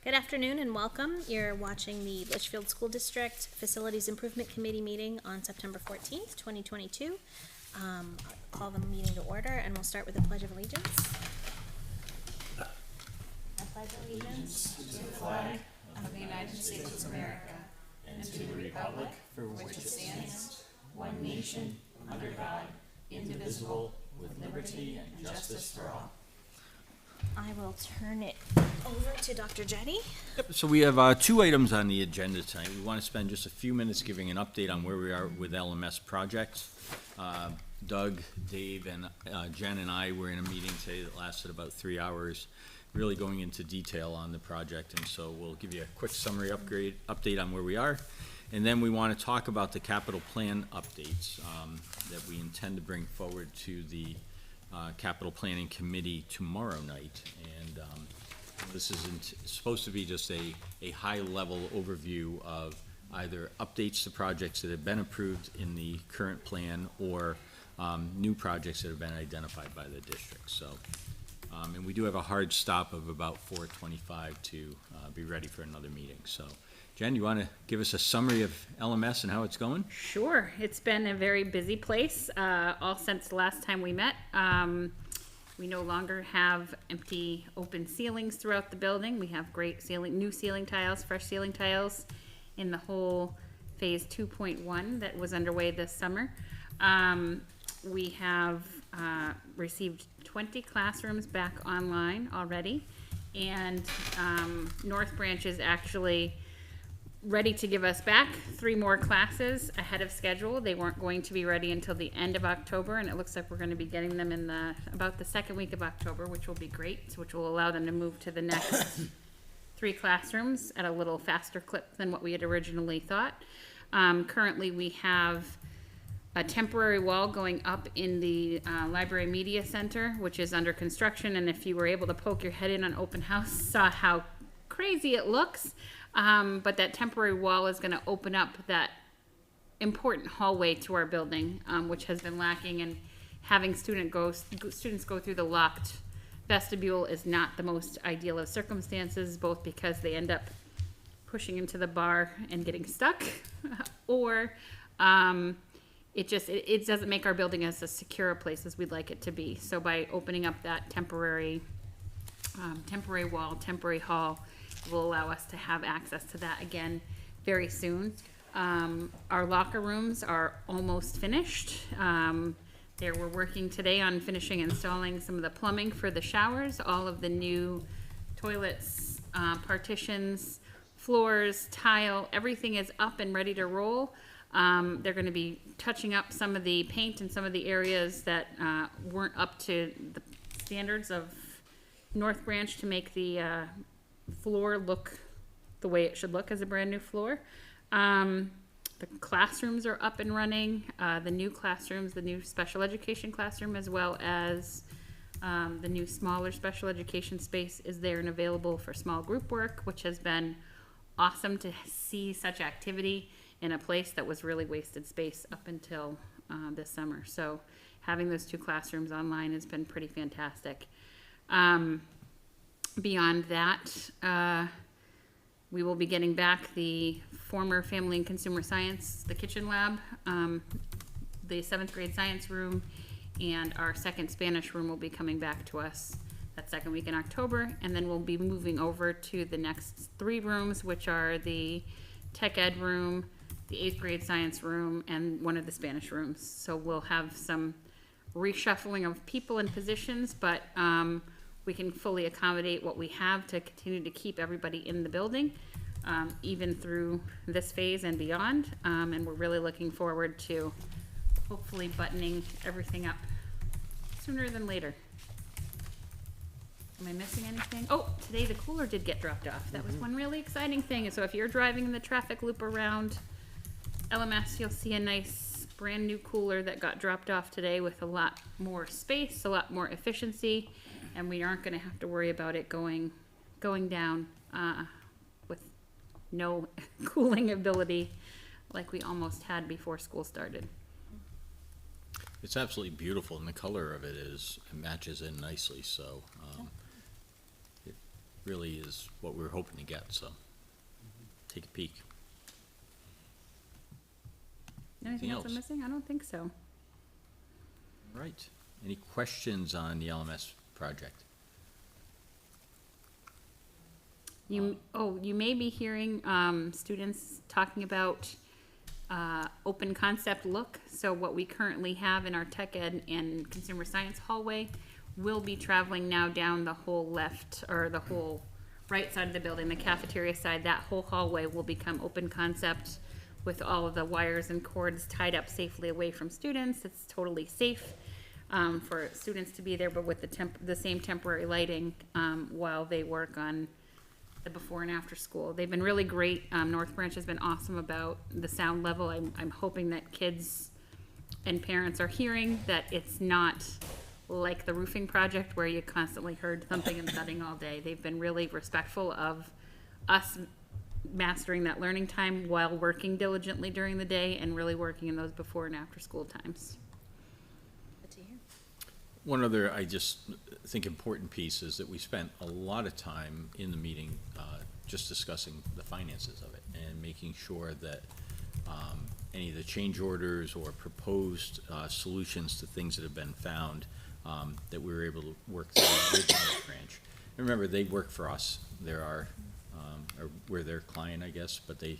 Good afternoon and welcome. You're watching the Litchfield School District Facilities Improvement Committee meeting on September 14th, 2022. I'll call the meeting to order and we'll start with the Pledge of Allegiance. I pledge allegiance to the flag of the United States of America and to the republic for which it stands, one nation, under God, indivisible, with liberty and justice for all. I will turn it over to Dr. Jetty. Yep, so we have two items on the agenda tonight. We want to spend just a few minutes giving an update on where we are with LMS projects. Doug, Dave, and Jen and I were in a meeting today that lasted about 3 hours, really going into detail on the project, and so we'll give you a quick summary update on where we are. And then we want to talk about the capital plan updates that we intend to bring forward to the Capital Planning Committee tomorrow night. And this isn't supposed to be just a high-level overview of either updates to projects that have been approved in the current plan or new projects that have been identified by the district. So, and we do have a hard stop of about 4:25 to be ready for another meeting. So, Jen, you want to give us a summary of LMS and how it's going? Sure. It's been a very busy place all since the last time we met. We no longer have empty open ceilings throughout the building. We have great new ceiling tiles, fresh ceiling tiles in the whole phase 2.1 that was underway this summer. We have received 20 classrooms back online already, and North Branch is actually ready to give us back 3 more classes ahead of schedule. They weren't going to be ready until the end of October, and it looks like we're going to be getting them in about the second week of October, which will be great, which will allow them to move to the next 3 classrooms at a little faster clip than what we had originally thought. Currently, we have a temporary wall going up in the Library Media Center, which is under construction, and if you were able to poke your head in on open house, saw how crazy it looks. But that temporary wall is going to open up that important hallway to our building, which has been lacking, and having students go through the locked vestibule is not the most ideal of circumstances, both because they end up pushing into the bar and getting stuck, or it doesn't make our building as secure a place as we'd like it to be. So by opening up that temporary wall, temporary hall, will allow us to have access to that again very soon. Our locker rooms are almost finished. We're working today on finishing installing some of the plumbing for the showers, all of the new toilets, partitions, floors, tile, everything is up and ready to roll. They're going to be touching up some of the paint in some of the areas that weren't up to the standards of North Branch to make the floor look the way it should look as a brand new floor. The classrooms are up and running. The new classrooms, the new special education classroom, as well as the new smaller special education space is there and available for small group work, which has been awesome to see such activity in a place that was really wasted space up until this summer. So having those 2 classrooms online has been pretty fantastic. Beyond that, we will be getting back the former Family and Consumer Science, the kitchen lab, the 7th grade science room, and our 2nd Spanish room will be coming back to us that 2nd week in October, and then we'll be moving over to the next 3 rooms, which are the tech ed room, the 8th grade science room, and one of the Spanish rooms. So we'll have some reshuffling of people and positions, but we can fully accommodate what we have to continue to keep everybody in the building, even through this phase and beyond. And we're really looking forward to hopefully buttoning everything up sooner than later. Am I missing anything? Oh, today the cooler did get dropped off. That was one really exciting thing. So if you're driving in the traffic loop around LMS, you'll see a nice brand new cooler that got dropped off today with a lot more space, a lot more efficiency, and we aren't going to have to worry about it going down with no cooling ability like we almost had before school started. It's absolutely beautiful, and the color of it matches in nicely. So really is what we're hoping to get, so take a peek. Anything else I'm else? missing? I don't think so. All right. Any questions on the LMS project? You may be hearing students talking about open concept look. So what we currently have in our tech ed and consumer science hallway will be traveling now down the whole left or the whole right side of the building, the cafeteria side. That whole hallway will become open concept with all of the wires and cords tied up safely away from students. It's totally safe for students to be there, but with the same temporary lighting while they work on the before and after school. They've been really great. North Branch has been awesome about the sound level. I'm hoping that kids and parents are hearing that it's not like the roofing project where you constantly heard thumping and thudding all day. They've been really respectful of us mastering that learning time while working diligently during the day and really working in those before and after school times. Good to hear. One other, I just think important piece is that we spent a lot of time in the meeting just discussing the finances of it and making sure that any of the change orders or proposed solutions to things that have been found, that we were able to work through with the North Branch. And remember, they work for us. They're our, or we're their client, I guess, but they're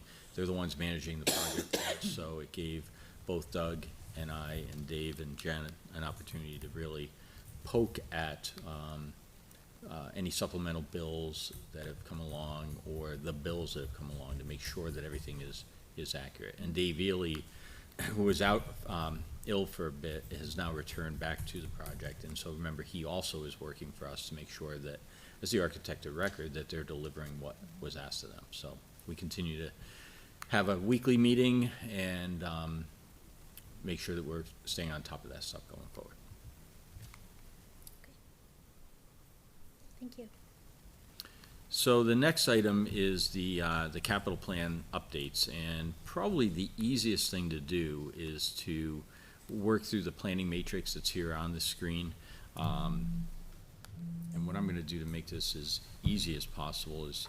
the ones managing the project. So it gave both Doug and I and Dave and Jen an opportunity to really poke at any supplemental bills that have come along or the bills that have come along to make sure that everything is accurate. And Dave Ely, who was out ill for a bit, has now returned back to the project. And so remember, he also is working for us to make sure that, as the architect of record, that they're delivering what was asked of them. So we continue to have a weekly meeting and make sure that we're staying on top of that stuff going forward. Thank you. So the next item is the capital plan updates, and probably the easiest thing to do is to work through the planning matrix that's here on the screen. And what I'm gonna do to make this as easy as possible is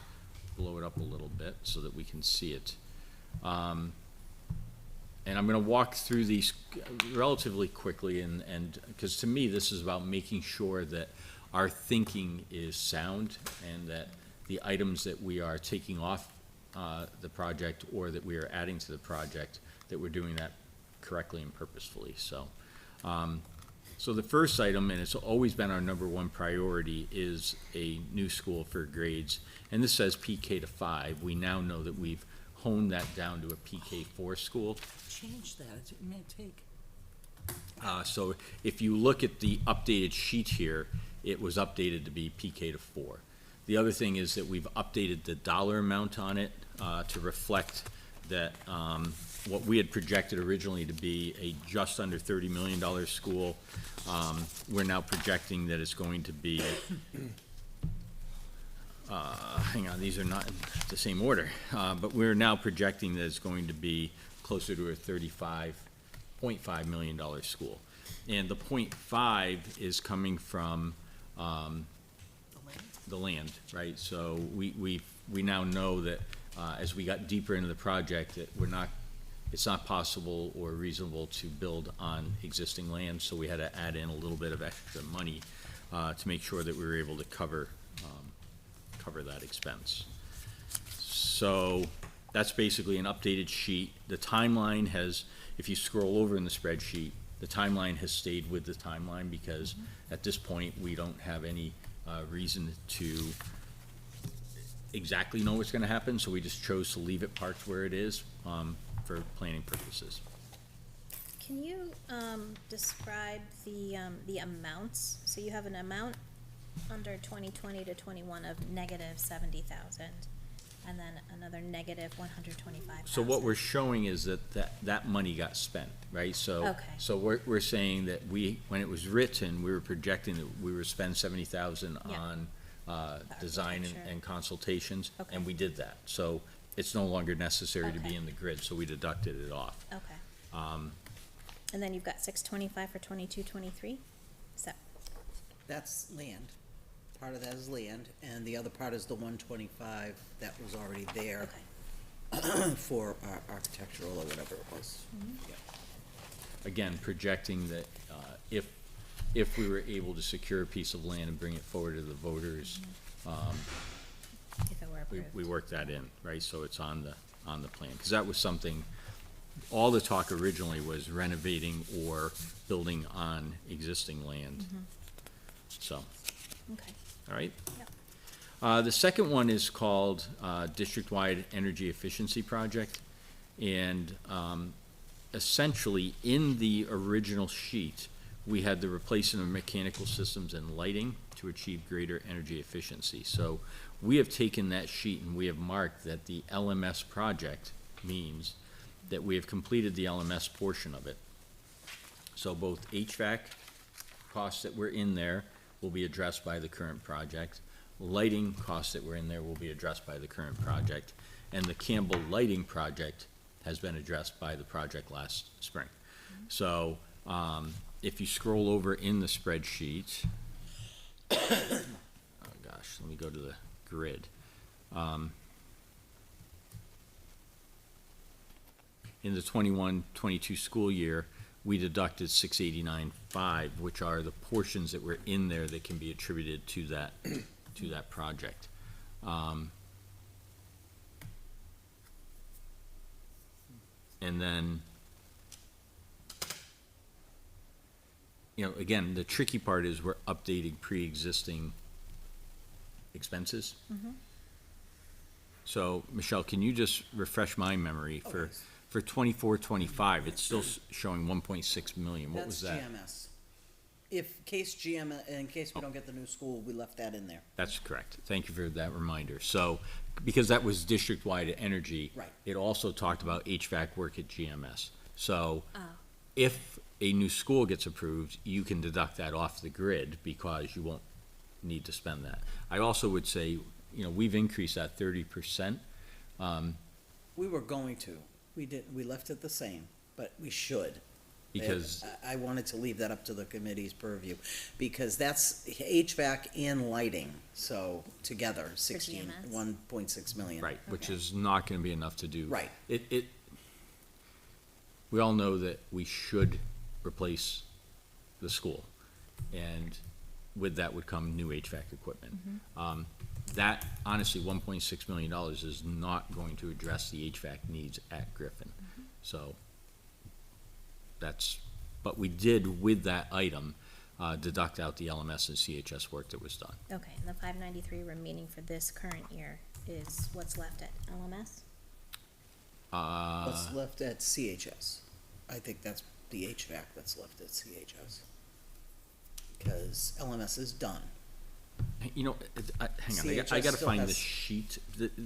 blow it up a little bit so that we can see it. And I'm gonna walk through these relatively quickly, and because to me, this is about making sure that our thinking is sound and that the items that we are taking off the project or that we are adding to the project, that we're doing that correctly and purposefully. So, so the first item, and it's always been our number one priority, is a new school for grades. And this says PK to 5. We now know that we've honed that down to a PK4 school. Change that, it may take. So if you look at the updated sheet here, it was updated to be PK to 4. The other thing is that we've updated the dollar amount on it to reflect that what we had projected originally to be a just under $30 million school, we're now projecting that it's going to be, hang on, these are not in the same order, but we're now projecting that it's going to be closer to a $35.5 million school. And the 0.5 is coming from the land, right? So we now know that as we got deeper into the project, that it's not possible or reasonable to build on existing land, so we had to add in a little bit of extra money to make sure that we were able to cover that expense. So that's basically an updated sheet. The timeline has, if you scroll over in the spreadsheet, the timeline has stayed with the timeline because at this point, we don't have any reason to exactly know what's gonna happen, so we just chose to leave it parked where it is for planning purposes. Can you describe the amounts? So you have an amount under 2020 to 21 of negative 70,000, and then another negative 125,000. So what we're showing is that money got spent, right? So, Okay. so we're saying that when it was written, we were projecting that we would spend 70,000 Yeah. on design architecture. and consultations, Okay. and we did that. So it's no longer necessary to be Okay. in the grid, so we deducted it off. Okay. And then you've got 625 for 22, 23? Is that, That's land. part of that is land, and the other part is the 125 that was already there Okay. for architectural or whatever it was. Yeah. Again, projecting that, if we were able to secure a piece of land and bring it forward to the voters, If it were approved. we worked that in, right? So it's on the plan, because that was something, all the talk originally was renovating or building on existing land. So, Okay. all right? Yep. The second one is called District-Wide Energy Efficiency Project. And essentially, in the original sheet, we had the replacement of mechanical systems and lighting to achieve greater energy efficiency. So we have taken that sheet and we have marked that the LMS project means that we have completed the LMS portion of it. So both HVAC costs that were in there will be addressed by the current project. Lighting costs that were in there will be addressed by the current project. And the Campbell Lighting project has been addressed by the project last spring. So, if you scroll over in the spreadsheet, oh gosh, let me go to the grid. In the 21-22 school year, we deducted 689.5, which are the portions that were in there that can be attributed to that project. And then, you know, again, the tricky part is we're updating pre-existing expenses. So, Michelle, can you just refresh my memory for, yes. for 24-25, it's still showing 1.6 million, what was that? That's GMS. In case we don't get the new school, we left that in there. That's correct. Thank you for that reminder. So, because that was district-wide energy. Right. It also talked about HVAC work at GMS. So, Oh. if a new school gets approved, you can deduct that off the grid because you won't need to spend that. I also would say, you know, we've increased that 30%. We were going to. We left it the same, but we should. Because, I wanted to leave that up to the committee's purview, because that's HVAC and lighting, so together, GMS? 1.6 million. right, which Okay. is not gonna be enough to do. Right. We all know that we should replace the school, and with that would come new HVAC equipment. That, honestly, $1.6 million is not going to address the HVAC needs at Griffin. So, but we did with that item, deduct out the LMS and CHS work that was done. Okay, and the 593 remaining for this current year is what's left at LMS? What's left at CHS? I think that's the HVAC that's left at CHS. Because LMS is done. You know, hang on, I CHS gotta still find has- the sheet.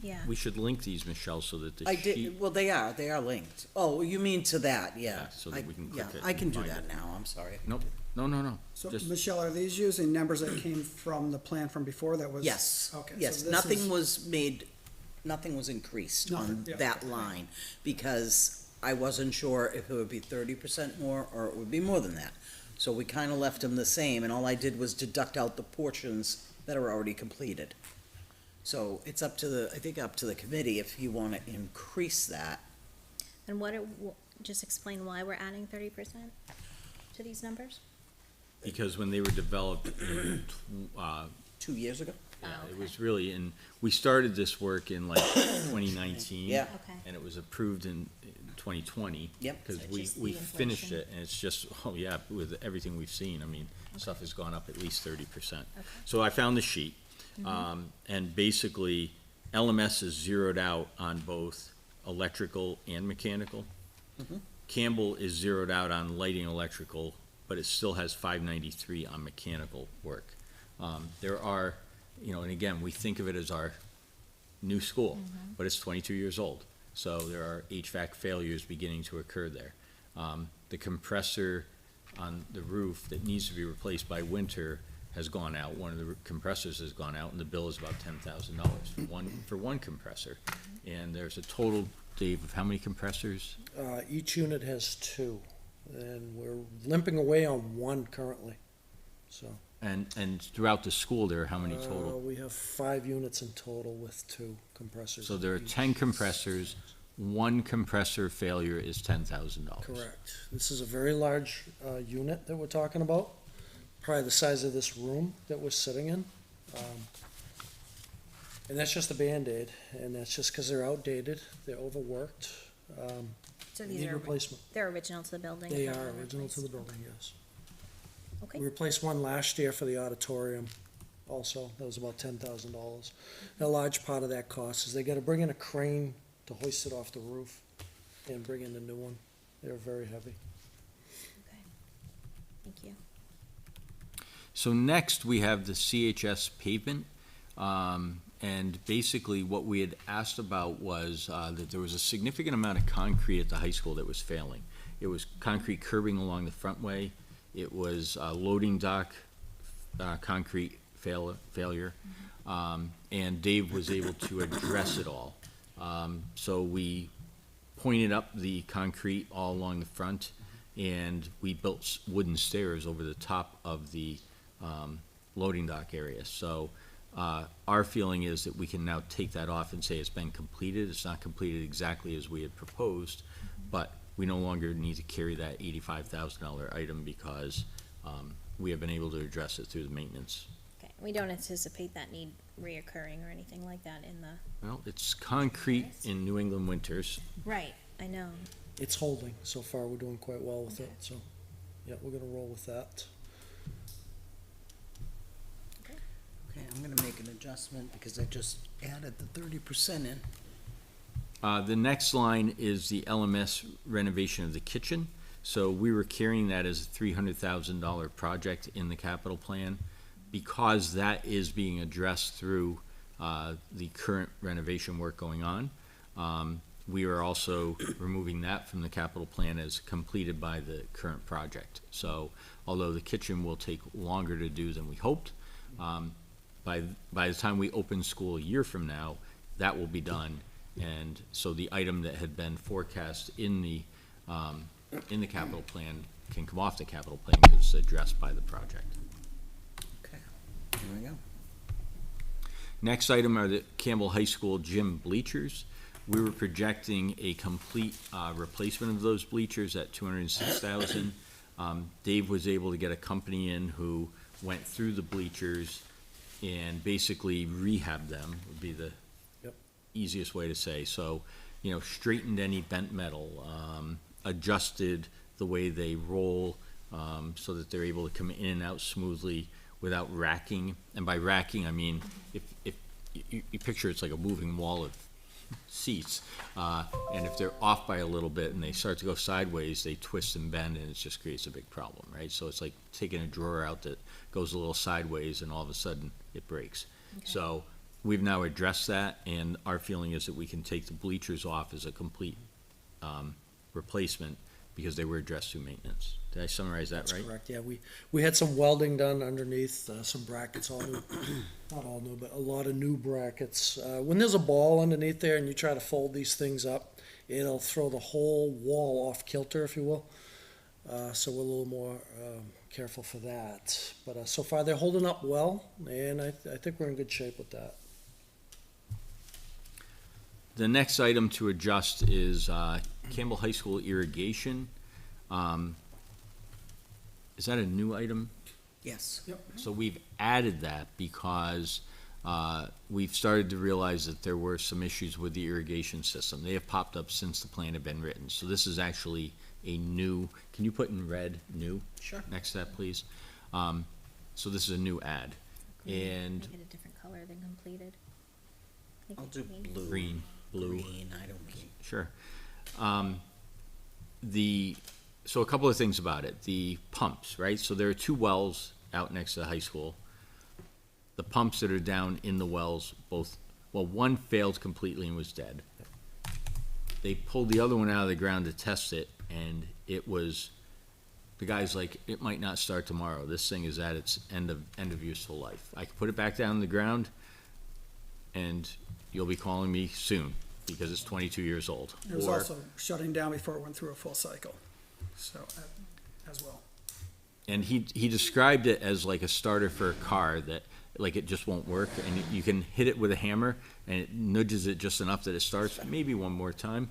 Yeah. We should link these, Michelle, so that the I sheet. did, well, they are linked. Oh, you mean to that, yeah. Yeah, so that we can Yeah, click it I can and do find that it. now, I'm sorry. Nope, no. So, Just- Michelle, are these using numbers that came from the plan from before that was? Yes, Okay. so yes, this nothing is- was made, nothing was increased on Nothing, yeah. that line, because I wasn't sure if it would be 30% more, or it would be more than that. So we kinda left them the same, and all I did was deduct out the portions that are already completed. So it's up to I think up to the committee if you wanna increase that. And just explain why we're adding 30% to these numbers? Because when they were developed, 2 years ago? yeah, Oh, it okay. was really in, we started this work in like 2019. Yeah. Okay. And it was approved in 2020. Yep. Because So we just the finished inflation. it, and it's just, oh yeah, with everything we've seen, I mean, stuff has gone up at least 30%. Okay. So I found the sheet, and basically, LMS is zeroed out on both electrical and mechanical. Campbell is zeroed out on lighting electrical, but it still has 593 on mechanical work. There are, you know, and again, we think of it as our new school, but it's 22 years old. So there are HVAC failures beginning to occur there. The compressor on the roof that needs to be replaced by winter has gone out. One of the compressors has gone out, and the bill is about $10,000 for one compressor. And there's a total, Dave, of how many compressors? Each unit has two, and we're limping away on one currently, so. And throughout the school, there are how many total? We have 5 units in total with 2 compressors. So there are each. 10 compressors, one compressor failure is $10,000. Correct. This is a very large unit that we're talking about, probably the size of this room that we're sitting in. And that's just a Band-Aid, and that's just because they're outdated, they're overworked. So They these need are, replacement. they're original to the building? They they're are been original to the replaced. building, yes. Okay, We replaced one last year for the auditorium also, that was about $10,000. A large part of that cost is they gotta bring in a crane to hoist it off the roof and bring in the new one. They're very heavy. okay. Thank you. So next, we have the CHS pavement. And basically, what we had asked about was that there was a significant amount of concrete at the high school that was failing. It was concrete curbing along the frontway. It was loading dock concrete failure. And Dave was able to address it all. So we pointed up the concrete all along the front, and we built wooden stairs over the top of the loading dock area. So our feeling is that we can now take that off and say it's been completed. It's not completed exactly as we had proposed, but we no longer need to carry that $85,000 item because we have been able to address it through the maintenance. Okay, we don't anticipate that need reoccurring or anything like that in the, Well, it's concrete in New England winters. right, I know. It's holding, so far we're doing quite well with it, so, yeah, we're gonna roll with that. Okay, I'm gonna make an adjustment because I just added the 30% in. The next line is the LMS renovation of the kitchen. So we were carrying that as a $300,000 project in the capital plan. Because that is being addressed through the current renovation work going on, we are also removing that from the capital plan as completed by the current project. So although the kitchen will take longer to do than we hoped, by the time we open school a year from now, that will be done. And so the item that had been forecast in the capital plan can come off the capital plan because it's addressed by the project. Okay, here we go. Next item are the Campbell High School gym bleachers. We were projecting a complete replacement of those bleachers at $206,000. Dave was able to get a company in who went through the bleachers and basically rehabbed them, would be the Yep. easiest way to say. So, straightened any bent metal, adjusted the way they roll, so that they're able to come in and out smoothly without racking. And by racking, I mean, if you picture it's like a moving wall of seats, and if they're off by a little bit and they start to go sideways, they twist and bend, and it just creates a big problem, right? So it's like taking a drawer out that goes a little sideways, and all of a sudden, it breaks. So we've now addressed that, and our feeling is that we can take the bleachers off as a complete replacement because they were addressed through maintenance. Did I summarize that That's right? correct, yeah, we had some welding done underneath, some brackets, all new, not all new, but a lot of new brackets. When there's a ball underneath there and you try to fold these things up, it'll throw the whole wall off kilter, if you will. So we're a little more careful for that. But so far, they're holding up well, and I think we're in good shape with that. The next item to adjust is Campbell High School irrigation. Is that a new item? Yes. So we've added that because we've started to realize that there were some issues with the irrigation system. They have popped up since the plan had been written. So this is actually a new, can you put in red, new? Sure. Next to that, please. So this is a new ad. And Make it a different color than completed. I think I'll it's do green. blue. green, blue. Green, I don't care. Sure. So a couple of things about it. The pumps, right? So there are 2 wells out next to the high school. The pumps that are down in the wells, one failed completely and was dead. They pulled the other one out of the ground to test it, and the guy's like, it might not start tomorrow. This thing is at its end of useful life. I can put it back down in the ground, and you'll be calling me soon, because it's 22 years old. It was Or- also shutting down before it went through a full cycle, so, as well. And he described it as like a starter for a car that, like, it just won't work, and you can hit it with a hammer, and it nudges it just enough that it starts, maybe one more time.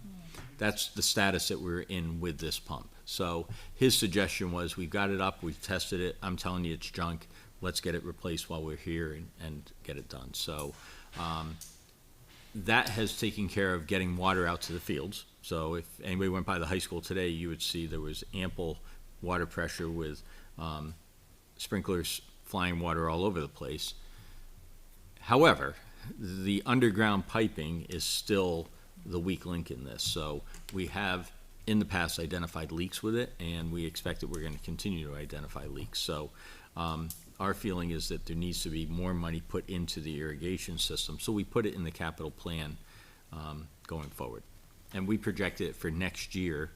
That's the status that we're in with this pump. So his suggestion was, we've got it up, we've tested it, I'm telling you it's junk, let's get it replaced while we're here and get it done. So, that has taken care of getting water out to the fields. So if anybody went by the high school today, you would see there was ample water pressure with sprinklers flying water all over the place. However, the underground piping is still the weak link in this. So we have, in the past, identified leaks with it, and we expect that we're going to continue to identify leaks. So our feeling is that there needs to be more money put into the irrigation system. So we put it in the capital plan going forward. And we project it for next year.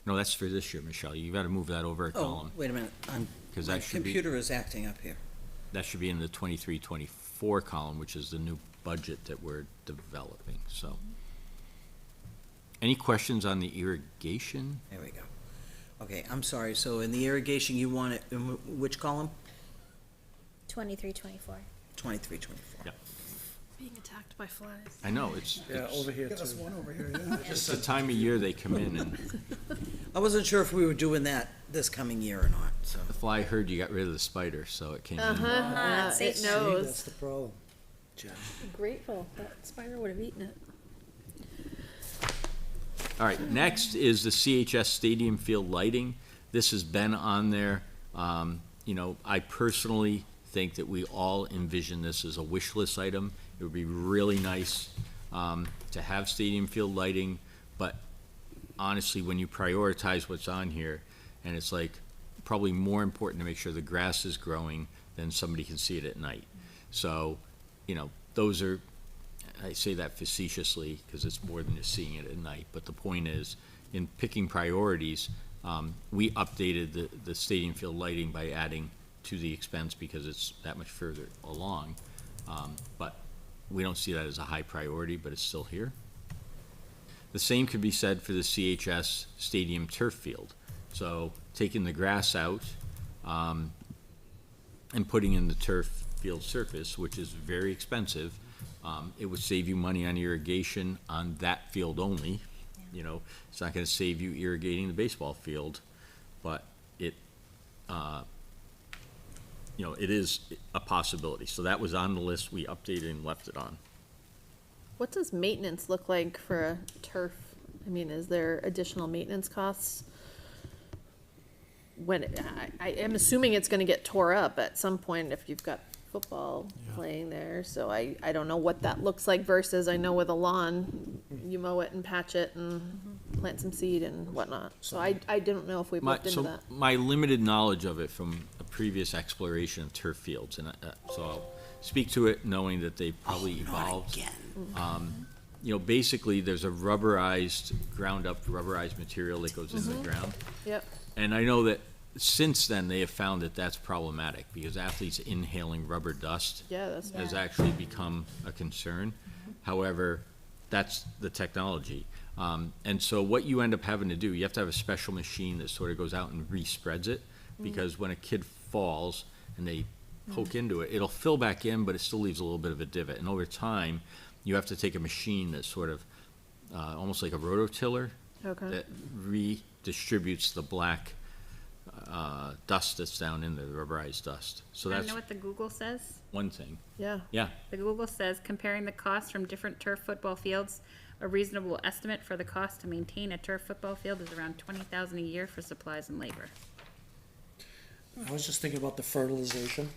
No, that's for this year, Michelle. You got to move that over a Oh, column. wait a minute, 'Cause my that should be- computer is acting up here. That should be in the 23-24 column, which is the new budget that we're developing, so. Any questions on the irrigation? There we go. Okay, I'm sorry, so in the irrigation, you want it, in which column? 23, 24. 23, 24. Yeah. Being attacked by flies. I know, it's Yeah, over here Got us too. one over here, yeah. it's the time of year they come in, and I wasn't sure if we were doing that this coming year or not, so. the fly heard you got rid of the spider, so it came in. Yeah, see, it See, knows. that's the problem. Jen. Grateful that spider would have eaten it. All right, next is the CHS Stadium Field lighting. This has been on there. You know, I personally think that we all envision this as a wish list item. It would be really nice to have stadium field lighting, but honestly, when you prioritize what's on here, and it's like probably more important to make sure the grass is growing than somebody can see it at night. So, you know, those are, I say that facetiously because it's more than just seeing it at night. But the point is, in picking priorities, we updated the stadium field lighting by adding to the expense because it's that much further along. But we don't see that as a high priority, but it's still here. The same could be said for the CHS Stadium turf field. So taking the grass out and putting in the turf field surface, which is very expensive, it would save you money on irrigation on that field only. You know, it's not gonna save you irrigating the baseball field, but it, you know, it is a possibility. So that was on the list, we updated and left it on. What does maintenance look like for a turf? I mean, is there additional maintenance costs? When, I am assuming it's gonna get tore up at some point if you've got football playing there, so I don't know what that looks like versus, I know with a lawn, you mow it and patch it and plant some seed and whatnot. So I didn't know if we've looked into that. My limited knowledge of it from a previous exploration of turf fields, and so I'll speak to it knowing that they probably evolved. You know, basically, there's a rubberized, ground-up rubberized material that goes in the ground. Yep, And I know that since then, they have found that that's problematic because athletes inhaling rubber dust yeah, that's, has actually become a concern. However, that's the technology. And so what you end up having to do, you have to have a special machine that sort of goes out and respreads it, because when a kid falls and they poke into it, it'll fill back in, but it still leaves a little bit of a divot. And over time, you have to take a machine that sort of, almost like a rototiller, okay. that redistributes the black dust that's down in there, the rubberized dust. So I that's know what the Google says. one thing. Yeah, Yeah, The Google says, comparing the costs from different turf football fields, a reasonable estimate for the cost to maintain a turf football field is around $20,000 a year for supplies and labor. I was just thinking about the fertilization,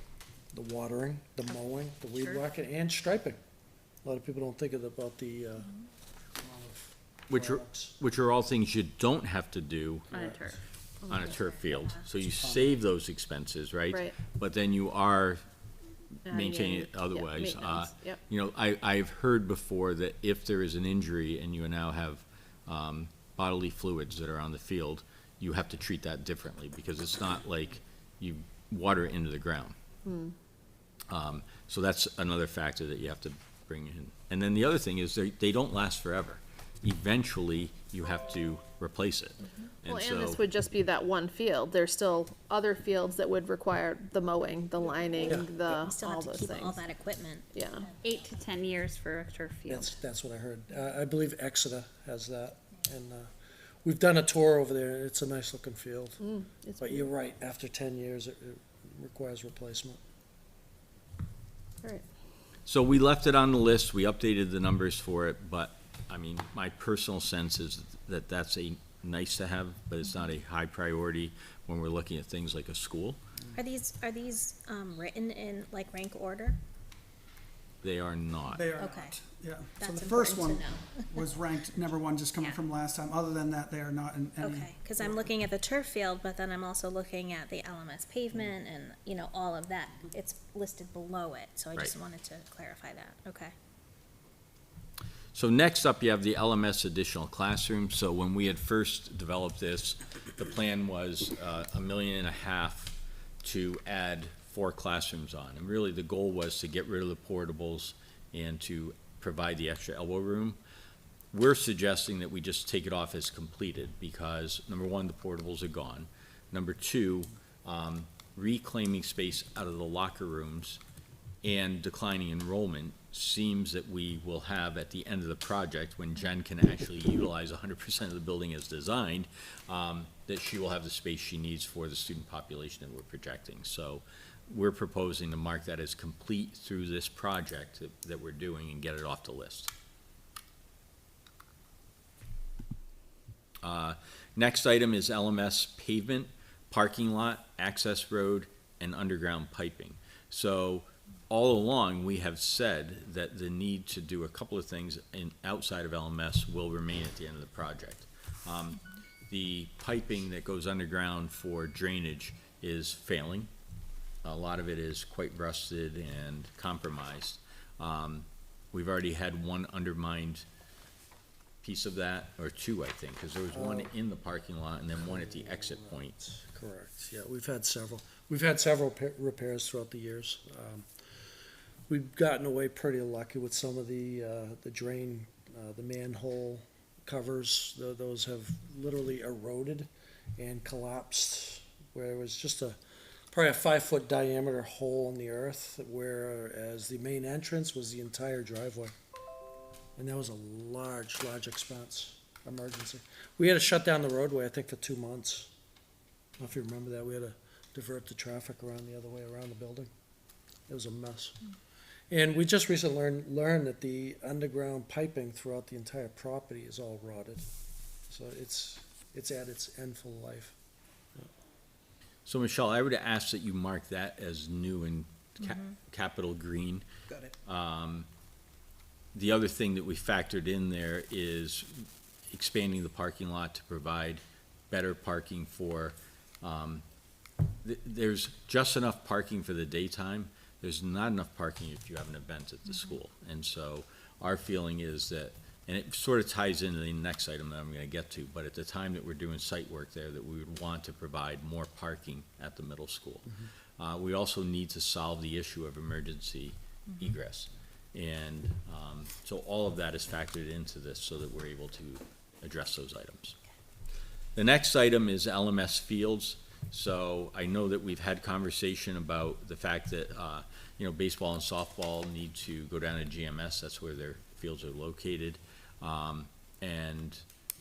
the watering, the mowing, the weed Sure. whacking, and striping. A lot of people don't think about the amount of which products. are all things you don't have to do On a turf. on a turf field. So you save those expenses, right? Right. But then you are yeah, maintaining it yeah, otherwise. maintenance, yep. You know, I've heard before that if there is an injury and you now have bodily fluids that are on the field, you have to treat that differently because it's not like you water it into the ground. So that's another factor that you have to bring in. And then the other thing is they don't last forever. Eventually, you have to replace it. Well, And and this so, would just be that one field. There's still other fields that would require the mowing, the lining, You still all have to those keep all things. that equipment. Yeah. 8 to 10 years for a turf field. That's what I heard. I believe Exeter has that, and, we've done a tour over there, and it's a nice looking field. It's But you're right, after 10 years, it requires replacement. all right. so we left it on the list, we updated the numbers for it, but, I mean, my personal sense is that that's a nice to have, but it's not a high priority when we're looking at things like a school. Are these, written in like rank order? They are not. They are Okay. not, yeah. So That's the first important one to know. was ranked number one, just coming Yeah. from last time. Other than that, they are not in any. Okay, cause I'm looking at the turf field, but then I'm also looking at the LMS pavement and, you know, all of that. It's listed below it, so I just Right. wanted to clarify that, okay. So next up, you have the LMS additional classroom. So when we had first developed this, the plan was $1.5 million to add 4 classrooms on. And really, the goal was to get rid of the portables and to provide the extra elbow room. We're suggesting that we just take it off as completed because, number one, the portables are gone. Number two, reclaiming space out of the locker rooms and declining enrollment seems that we will have at the end of the project, when Jen can actually utilize 100% of the building as designed, that she will have the space she needs for the student population that we're projecting. So we're proposing to mark that as complete through this project that we're doing and get it off the list. Next item is LMS pavement, parking lot, access road, and underground piping. So all along, we have said that the need to do a couple of things outside of LMS will remain at the end of the project. The piping that goes underground for drainage is failing. A lot of it is quite rusted and compromised. We've already had one undermined piece of that, or two, I think, because there was one in the parking lot and then one at the exit point. Correct, yeah, we've had several. We've had several repairs throughout the years. We've gotten away pretty lucky with some of the drain, the manhole covers. Those have literally eroded and collapsed, where it was just probably a 5-foot diameter hole in the earth, whereas the main entrance was the entire driveway. And that was a large expense, emergency. We had to shut down the roadway, I think, for 2 months. I don't know if you remember that. We had to divert the traffic around the other way around the building. It was a mess. And we just recently learned that the underground piping throughout the entire property is all rotted. So it's at its end full life. So Michelle, I would ask that you mark that as new in capital green. Got it. The other thing that we factored in there is expanding the parking lot to provide better parking for, there's just enough parking for the daytime. There's not enough parking if you have an event at the school. And so our feeling is that, and it sort of ties into the next item that I'm gonna get to, but at the time that we're doing site work there, that we would want to provide more parking at the middle school. We also need to solve the issue of emergency egress. And so all of that is factored into this so that we're able to address those items. The next item is LMS fields. So I know that we've had conversation about the fact that, baseball and softball need to go down to GMS. That's where their fields are located. And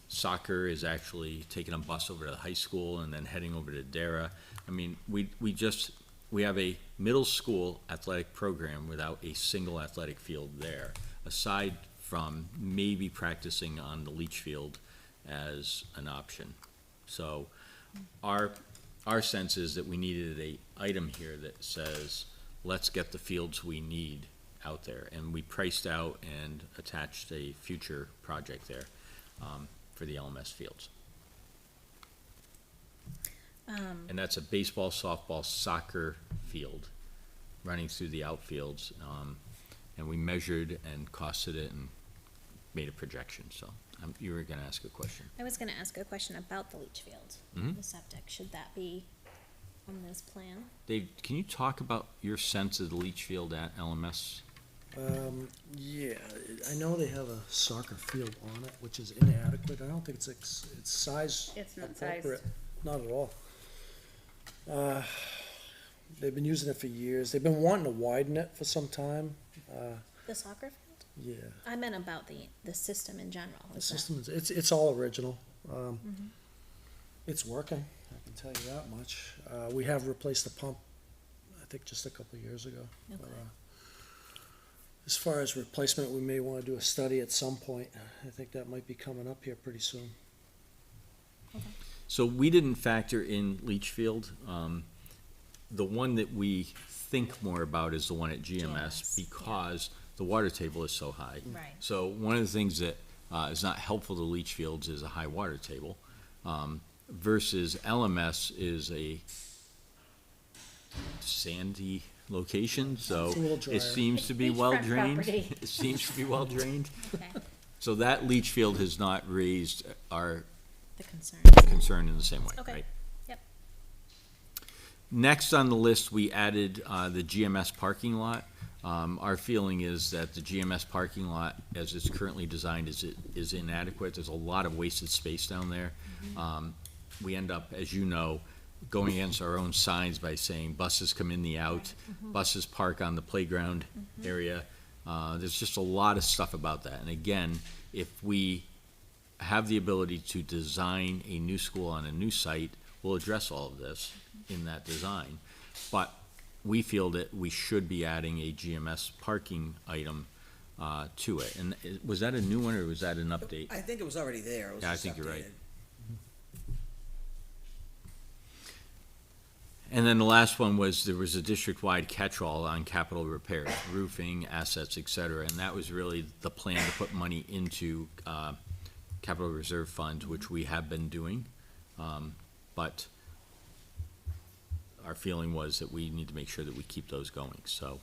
soccer is actually taking a bus over to the high school and then heading over to Dara. I mean, we have a middle school athletic program without a single athletic field there, aside from maybe practicing on the Litchfield as an option. So our sense is that we needed a item here that says, let's get the fields we need out there. And we priced out and attached a future project there for the LMS fields. And that's a baseball, softball, soccer field running through the outfields. And we measured and costed it and made a projection. So you were going to ask a question. I was gonna ask a question about the leach field, Mhm. the septic, should that be on this plan? Dave, can you talk about your sense of the leach field at LMS? Yeah, I know they have a soccer field on it, which is inadequate. I don't think it's size It's not sized. appropriate. Not at all. They've been using it for years. They've been wanting to widen it for some time. The soccer field? Yeah, I meant about the system in general. the Is that- system is, it's all original. It's working, I can tell you that much. We have replaced the pump, I think just a couple of years ago. But, Okay. as far as replacement, we may wanna do a study at some point. I think that might be coming up here pretty soon. So we didn't factor in Litchfield. The one that we think more about is the one at GMS GMS, yeah. because the water table is so high. Right. So one of the things that is not helpful to Litchfields is a high water table, versus LMS is a sandy location, so It's a little drier. it seems to be Beachfront well drained. property. It seems to be well drained. Okay, So that Litchfield has not raised our the concern. concern in the same way, Okay. right? Yep. Next on the list, we added the GMS parking lot. Our feeling is that the GMS parking lot, as it's currently designed, is inadequate. There's a lot of wasted space down there. We end up, as you know, going against our own signs by saying buses come in the out, buses park on the playground area. There's just a lot of stuff about that. And again, if we have the ability to design a new school on a new site, we'll address all of this in that design. But we feel that we should be adding a GMS parking item to it. And was that a new one or was that an update? I think it was already there. It was Yeah, I just think you're right. updated. And then the last one was, there was a district-wide catch-all on capital repairs, roofing, assets, et cetera, and that was really the plan to put money into capital reserve funds, which we have been doing. But our feeling was that we need to make sure that we keep those going. So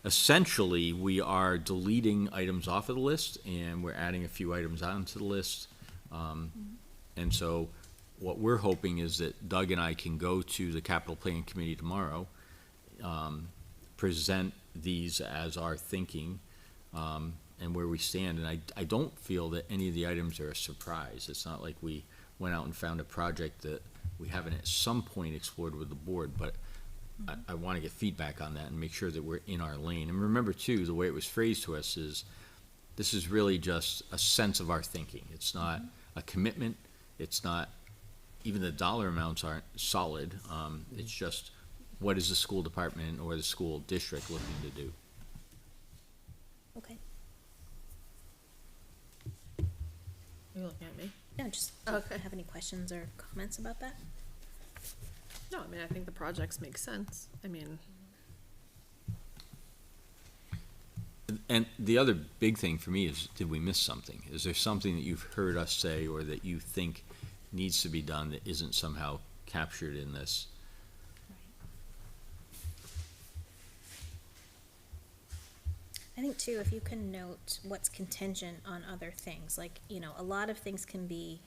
essentially, we are deleting items off of the list, and we're adding a few items onto the list. And so what we're hoping is that Doug and I can go to the capital planning committee tomorrow, present these as our thinking, and where we stand. And I don't feel that any of the items are a surprise. It's not like we went out and found a project that we haven't at some point explored with the board, but I want to get feedback on that and make sure that we're in our lane. And remember too, the way it was phrased to us is, this is really just a sense of our thinking. It's not a commitment. It's not, even the dollar amounts aren't solid. It's just, what is the school department or the school district looking to do? Okay. You looking at me? No, just, Okay. have any questions or comments about that? No, I mean, I think the projects make sense. I mean, And the other big thing for me is, did we miss something? Is there something that you've heard us say or that you think needs to be done that isn't somehow captured in this? I think too, if you can note what's contingent on other things, like, a lot of things can be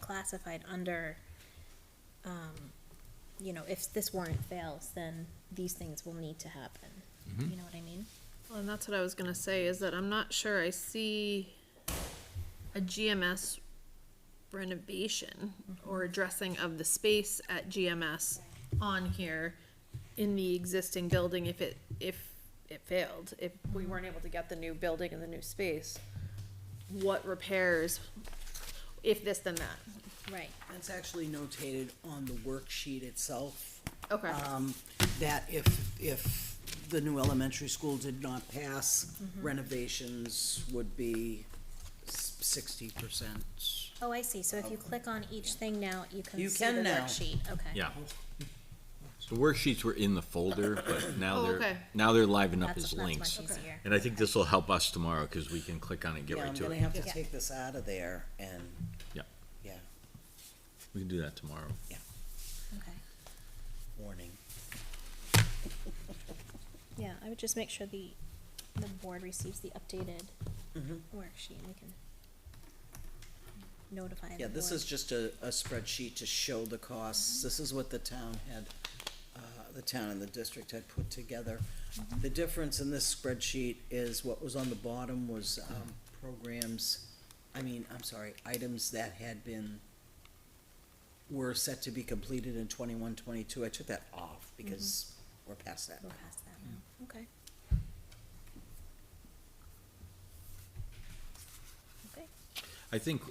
classified under, if this warrant fails, then these things will need to happen. You know what I mean? well, and that's what I was gonna say, is that I'm not sure I see a GMS renovation or addressing of the space at GMS on here in the existing building if it failed, if we weren't able to get the new building and the new space. What repairs, if this then that? Right. That's actually notated on the worksheet itself. Okay. That if the new elementary school did not pass, renovations would be 60%. Oh, I see. So if you click on each thing now, you can You see can the now. worksheet. Okay. Yeah. The worksheets were in the folder, but now Oh, they're, okay. now they're livened up That's as links. much easier. And I think this will help us tomorrow, because we can click on it and get Yeah, right I'm to gonna it. have to Yeah. take this out of there and. Yeah. Yeah, We can do that tomorrow. Okay. warning. Yeah, I would just make sure the board receives the updated worksheet and we can notify the Yeah, this board. is just a spreadsheet to show the costs. This is what the town had, the town and the district had put together. The difference in this spreadsheet is what was on the bottom was, items that had been, were set to be completed in 21-22. I took that off because we're past that We're now. past that now, okay. Okay, I think,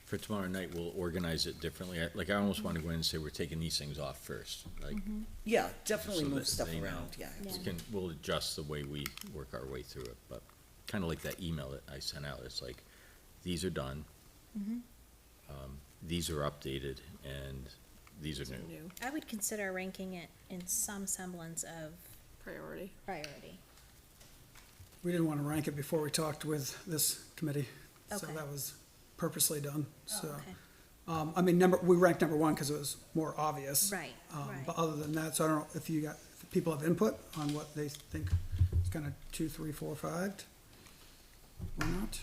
for tomorrow night, we'll organize it differently. I almost want to go in and say we're taking these things off first, like. Yeah, definitely so move that stuff they know. around, yeah. Yeah. We'll adjust the way we work our way through it, but kind of like that email that I sent out, it's like, these are done. These are updated, and these are new. New I would consider ranking it in some semblance of priority. priority. We didn't want to rank it before we talked with this committee, so Okay. that was purposely done, so. Okay, We ranked number one because it was more obvious. right, right. But other than that, so I don't know if people have input on what they think is kind of 2, 3, 4, 5, or not.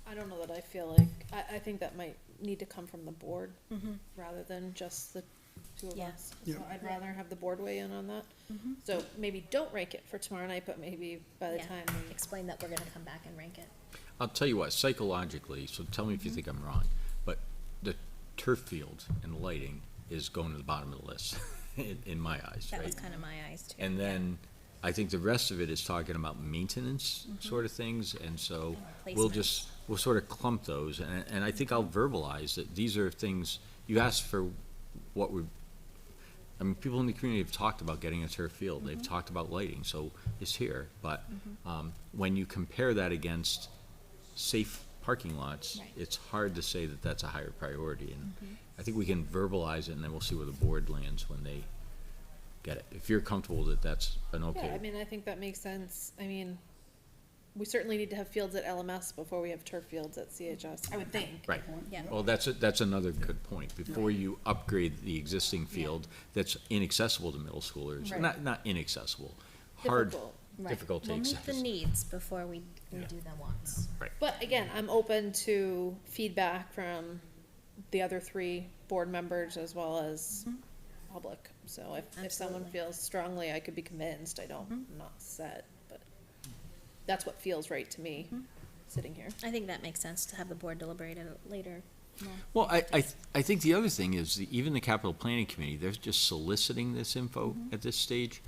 I don't know that I feel like, I think that might need to come from the board rather than just the two of Yeah. us. Yeah. So I'd rather have the board weigh in on that. So maybe don't rank it for tomorrow night, but maybe by the Yeah. time we Explain that we're gonna come back and rank it. I'll tell you what, psychologically, so tell me if you think I'm wrong, but the turf field and lighting is going to the bottom of the list, in my eyes, That was right? kind of my eyes too. And then, I think the rest of it is talking about maintenance sort of things, and so we'll sort of clump those, and I think I'll verbalize that these are things, you asked for what would, people in the community have talked about getting a turf field, they've talked about lighting, so it's here, but, when you compare that against safe parking lots, Right. it's hard to say that that's a higher priority, and I think we can verbalize it, and then we'll see where the board lands when they get it. If you're comfortable that that's an okay. Yeah, I mean, I think that makes sense. I mean, we certainly need to have fields at LMS before we have turf fields at CHS, I would think. Right. Yeah. Well, that's another good point. Before you upgrade the existing field that's inaccessible to middle schoolers, Right. not inaccessible, hard, Difficult. Right. difficult to We'll meet access. the needs before we do the wants. But again, I'm open to feedback from the other three board members as well as public. So if someone Absolutely. feels strongly, I could be convinced, I'm not set, but that's what feels right to me, sitting here. I think that makes sense to have the board deliberate it later. Well, I think the other thing is, even the capital planning committee, they're just soliciting this info at this stage.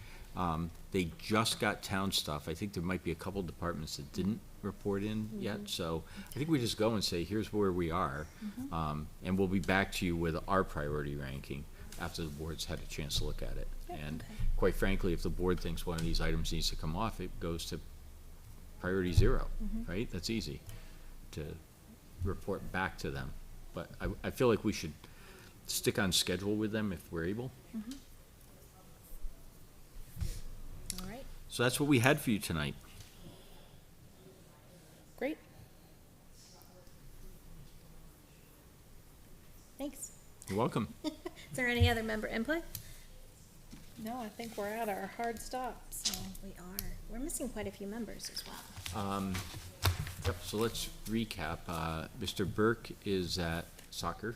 They just got town stuff. I think there might be a couple departments that didn't report in yet, so I think we just go and say, here's where we are. And we'll be back to you with our priority ranking after the board's had a chance to look at it. And okay. quite frankly, if the board thinks one of these items needs to come off, it goes to priority 0, right? That's easy to report back to them. But I feel like we should stick on schedule with them if we're able. All right, So that's what we had for you tonight. Great. thanks. You're welcome. Is there any other member input? No, I think we're at our hard stops. We are. We're missing quite a few members as well. Yep, so let's recap. Mr. Burke is at soccer.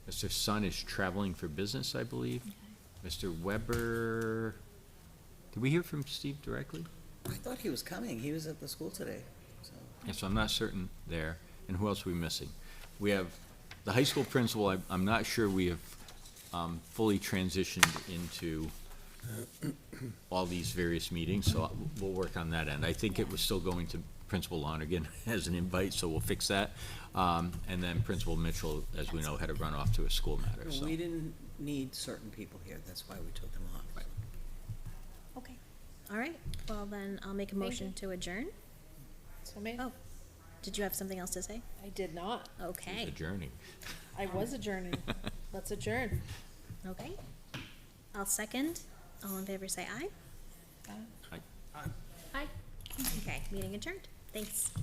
Mr. Sun is traveling for business, I believe. Mr. Weber, did we hear from Steve directly? I thought he was coming, he was at the school today, so. Yeah, so I'm not certain there. And who else are we missing? We have the high school principal, I'm not sure we have fully transitioned into all these various meetings, so we'll work on that end. I think it was still going to Principal Lonergan as an invite, so we'll fix that. And then Principal Mitchell, as we know, had to run off to a school matter, so. We didn't need certain people here, that's why we took them off. Right. Okay. All right, well then, I'll make a motion to adjourn. So me, Oh, did you have something else to say? I did not. Okay, Adjourning. I was adjourning. Let's adjourn. okay. I'll second. All in favor, say aye. Aye. Aye. Okay, meeting adjourned. Thanks.